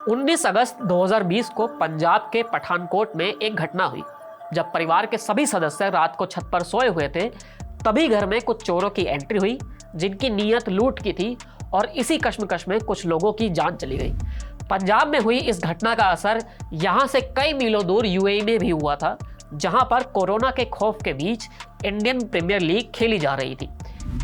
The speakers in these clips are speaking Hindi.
19 अगस्त 2020 को पंजाब के पठानकोट में एक घटना हुई। जब परिवार के सभी सदस्य रात को छत पर सोए हुए थे, तभी घर में कुछ चोरों की एंट्री हुई जिनकी नीयत लूट की थी और इसी कश्मकश में कुछ लोगों की जान चली गई। पंजाब में हुई इस घटना का असर यहां से कई मीलों दूर यूएई में भी हुआ था, जहां पर कोरोना के खौफ के बीच इंडियन प्रीमियर लीग खेली जा रही थी।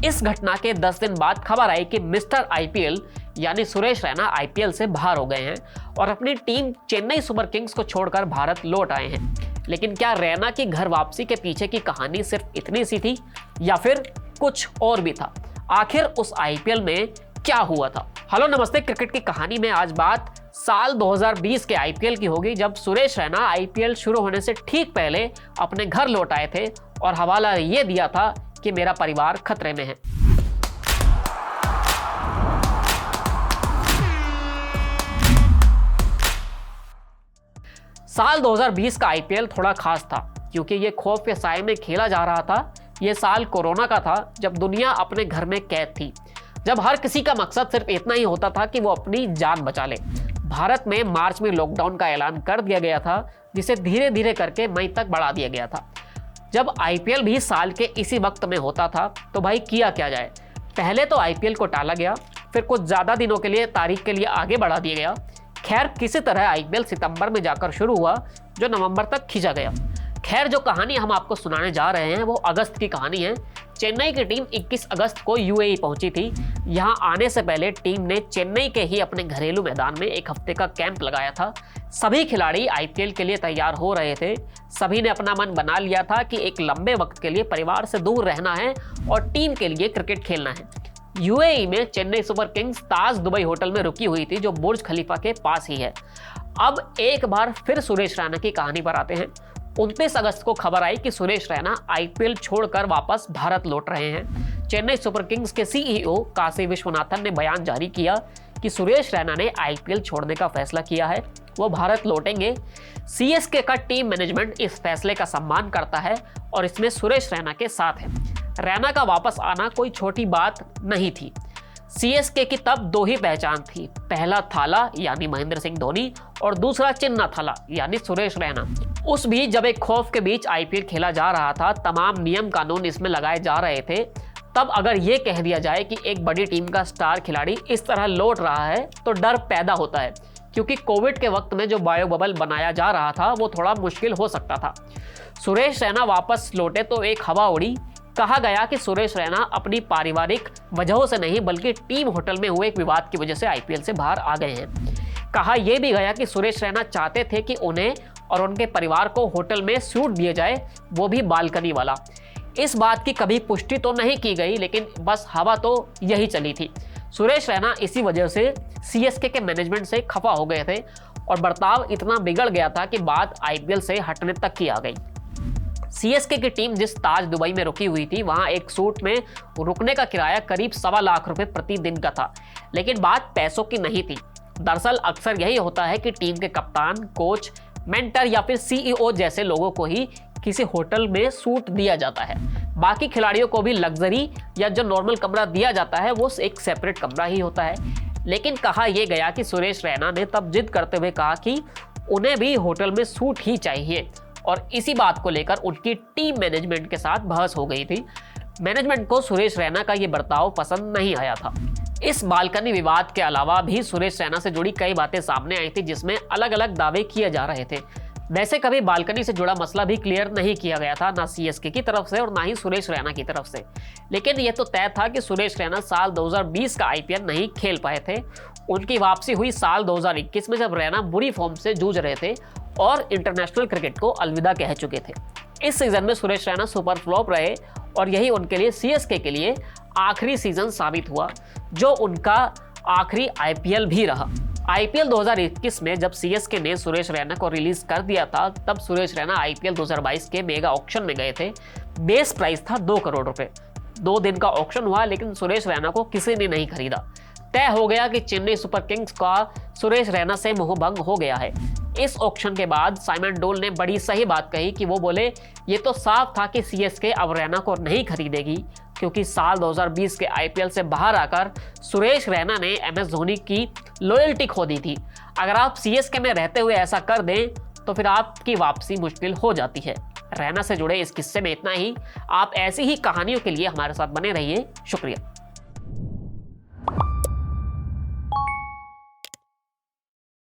इस घटना के 10 दिन बाद खबर आई कि मिस्टर आईपीएल यानी सुरेश रैना आईपीएल से बाहर हो गए हैं और अपनी टीम चेन्नई सुपर किंग्स को छोड़कर भारत लौट आए हैं। लेकिन क्या रैना की घर वापसी के पीछे की कहानी सिर्फ इतनी सी थी या फिर कुछ और भी था? आखिर उस आईपीएल में क्या हुआ था? हेलो नमस्ते, क्रिकेट की कहानी में आज बात साल 2020 के आईपीएल की होगी, जब सुरेश रैना आईपीएल शुरू होने से ठीक पहले अपने घर लौट आए थे और हवाला ये दिया था कि मेरा परिवार खतरे में है। साल 2020 का आईपीएल थोड़ा खास था क्योंकि ये खौफ के साए में खेला जा रहा था। ये साल कोरोना का था, जब दुनिया अपने घर में कैद थी, जब हर किसी का मकसद सिर्फ इतना ही होता था कि वो अपनी जान बचा ले। भारत में मार्च में लॉकडाउन का ऐलान कर दिया गया था, जिसे धीरे धीरे करके मई तक बढ़ा दिया गया था। जब आईपीएल भी साल के इसी वक्त में होता था तो भाई किया क्या जाए। पहले तो आईपीएल को टाला गया, फिर कुछ ज़्यादा दिनों के लिए तारीख के लिए आगे बढ़ा दिया गया। खैर, किसी तरह आईपीएल सितंबर में जाकर शुरू हुआ, जो नवंबर तक खींचा गया। खैर, जो कहानी हम आपको सुनाने जा रहे हैं वो अगस्त की कहानी है। चेन्नई की टीम 21 अगस्त को यूएई पहुंची थी। यहां आने से पहले टीम ने चेन्नई के ही अपने घरेलू मैदान में एक हफ्ते का कैंप लगाया था। सभी खिलाड़ी आईपीएल के लिए तैयार हो रहे थे। सभी ने अपना मन बना लिया था कि एक लंबे वक्त के लिए परिवार से दूर रहना है और टीम के लिए क्रिकेट खेलना है। यूएई में चेन्नई सुपर किंग्स ताज दुबई होटल में रुकी हुई थी, जो बुर्ज खलीफा के पास ही है। अब एक बार फिर सुरेश रैना की कहानी पर आते हैं। 29 अगस्त को खबर आई कि सुरेश रैना आईपीएल छोड़कर वापस भारत लौट रहे हैं। चेन्नई सुपर किंग्स के सीईओ काशी विश्वनाथन ने बयान जारी किया कि सुरेश रैना ने आईपीएल छोड़ने का फैसला किया है, वो भारत लौटेंगे। सीएसके का टीम मैनेजमेंट इस फैसले का सम्मान करता है और इसमें सुरेश रैना के साथ है। रैना का वापस आना कोई छोटी बात नहीं थी। सीएसके की तब दो ही पहचान थी, पहला थाला यानी महेंद्र सिंह धोनी और दूसरा चिन्ना थाला यानी सुरेश रैना। उस भी जब एक खौफ के बीच आईपीएल खेला जा रहा था, तमाम नियम कानून इसमें लगाए जा रहे थे, तब अगर ये कह दिया जाए कि एक बड़ी टीम का स्टार खिलाड़ी इस तरह लौट रहा है तो डर पैदा होता है, क्योंकि कोविड के वक्त में जो बायो बबल बनाया जा रहा था वो थोड़ा मुश्किल हो सकता था। सुरेश रैना वापस लौटे तो एक हवा उड़ी। कहा गया कि सुरेश रैना अपनी पारिवारिक वजहों से नहीं बल्कि टीम होटल में हुए एक विवाद की वजह से आईपीएल से बाहर आ गए हैं। कहा यह भी गया कि सुरेश रैना चाहते थे कि उन्हें और उनके परिवार को होटल में सूट दिया जाए, वो भी बालकनी वाला। इस बात की कभी पुष्टि तो नहीं की गई, लेकिन बस हवा तो यही चली थी। सुरेश रैना इसी वजह से सीएसके के मैनेजमेंट से खफा हो गए थे और बर्ताव इतना बिगड़ गया था कि बात आईपीएल से हटने तक की आ गई। सीएसके की टीम जिस ताज दुबई में रुकी हुई थी, वहां एक सूट में रुकने का किराया करीब 1.25 लाख रुपए प्रति दिन का था। लेकिन बात पैसों की नहीं थी। दरअसल अक्सर यही होता है कि टीम के कप्तान, कोच, मेंटर या फिर सीईओ जैसे लोगों को ही किसी होटल में सूट दिया जाता है। बाकी खिलाड़ियों को भी लग्जरी या जो नॉर्मल कमरा दिया जाता है वो एक सेपरेट कमरा ही होता है। लेकिन कहा यह गया कि सुरेश रैना ने तब जिद करते हुए कहा कि उन्हें भी होटल में सूट ही चाहिए और इसी बात को लेकर उनकी टीम मैनेजमेंट के साथ बहस हो गई थी। मैनेजमेंट को सुरेश रैना का ये बर्ताव पसंद नहीं आया था। इस बालकनी विवाद के अलावा भी सुरेश रैना से जुड़ी कई बातें सामने आई थी, जिसमें अलग अलग दावे किए जा रहे थे। वैसे कभी बालकनी से जुड़ा मसला भी क्लियर नहीं किया गया था, ना सीएसके की तरफ से और ना ही सुरेश रैना की तरफ से। लेकिन यह तो तय था कि सुरेश रैना साल 2020 का आईपीएल नहीं खेल पाए थे। उनकी वापसी हुई साल 2021 में, जब रैना बुरी फॉर्म से जूझ रहे थे और इंटरनेशनल क्रिकेट को अलविदा कह चुके थे। इस सीजन में सुरेश रैना सुपर फ्लॉप रहे और यही उनके लिए सीएसके के लिए आखिरी सीजन साबित हुआ, जो उनका आखिरी आईपीएल भी रहा। आईपीएल 2021 में जब सीएसके ने सुरेश रैना को रिलीज कर दिया था, तब सुरेश रैना आईपीएल 2022 के मेगा ऑक्शन में गए थे। बेस प्राइस था 2 करोड़ रुपए। 2 दिन का ऑक्शन हुआ, लेकिन सुरेश रैना को किसी ने नहीं खरीदा। तय हो गया कि चेन्नई सुपर किंग्स का सुरेश रैना से मोहभंग हो गया है। इस ऑक्शन के बाद साइमन डोल ने बड़ी सही बात कही कि वो बोले, ये तो साफ था कि सीएसके अब रैना को नहीं खरीदेगी, क्योंकि साल 2020 के आईपीएल से बाहर आकर सुरेश रैना ने एमएस धोनी की लॉयल्टी खो दी थी। अगर आप सीएसके में रहते हुए ऐसा कर दें तो फिर आपकी वापसी मुश्किल हो जाती है। रैना से जुड़े इस किस्से में इतना ही। आप ऐसी ही कहानियों के लिए हमारे साथ बने रहिए। शुक्रिया।